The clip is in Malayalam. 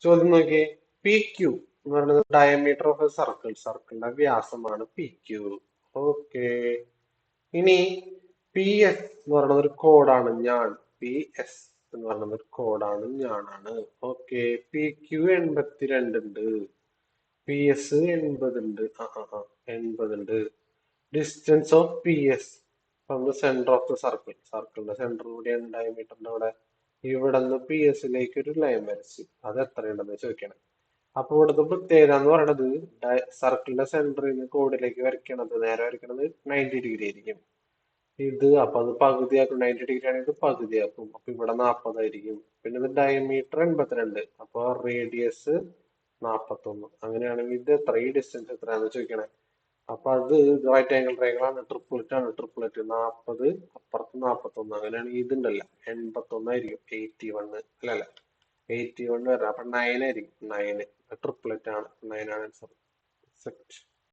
ചോദ്യം നോക്കിയേ. പി ക്യു എന്ന് പറയുന്നത് ഡയമീറ്റർ ഓഫ് എ സർക്കിൾ. സർക്കിളിന്റെ വ്യാസമാണ് പി ക്യു. ഓക്കെ. ഇനി പി എസ് എന്ന് പറയുന്നത് ഒരു കോഡാണ്, ഞാൻ. പി എസ് എന്ന് പറയുന്നത് ഒരു കോഡാണ്, ഞാനാണ്. ഓക്കെ. പി ക്യു 82 ഉണ്ട്. പി എസ് 80 ഉണ്ട്. എൺപത് ഉണ്ട്. Distance of P S from the centre of the circle. സർക്കിളിന്റെ സെന്റർ കൂടിയാണ് ഡയമീറ്ററിന്റെ അവിടെ. ഇവിടെ നിന്ന് പി എസിലേക്ക് ഒരു ലൈൻ വരച്ച് അത് എത്രയുണ്ടെന്ന് ചോദിക്കണം. അപ്പൊ ഇവിടുത്തെ പ്രത്യേകത എന്ന് പറയുന്നത് സർക്കിളിന്റെ സെന്ററിൽ നിന്ന് കോഡിലേക്ക് വരയ്ക്കണത്, നേരെ വരയ്ക്കണത് 90 ഡിഗ്രി ആയിരിക്കും. അപ്പൊ അത് പകുതിയാക്കും. 90 ഡിഗ്രി ആണെങ്കിൽ ഇത് പകുതിയാക്കും. അപ്പൊ ഇവിടെ 40 ആയിരിക്കും. പിന്നെ ഇത് ഡയമീറ്റർ 82. അപ്പൊ റേഡിയസ് 41. അങ്ങനെയാണെങ്കിൽ ഇത് എത്ര, ഈ ഡിസ്റ്റൻസ് എത്രയാണെന്ന് ചോദിക്കണേ. അപ്പൊ അത് റൈറ്റ് ആംഗിൾ ട്രയാങ്കിൾ ആണ്, ട്രിപ്പിളറ്റ് ആണ്. ട്രിപ്പിളറ്റ് 40 അപ്പുറത്ത് 41. അങ്ങനെയാണെങ്കിൽ ഇതുണ്ടല്ല 81 ആയിരിക്കും. 81 അല്ലല്ല 81 വരാം. അപ്പൊ 9 ആയിരിക്കും. 9 ട്രിപ്പിളറ്റ് ആണ്. 9 ആണ് ആൻസർ.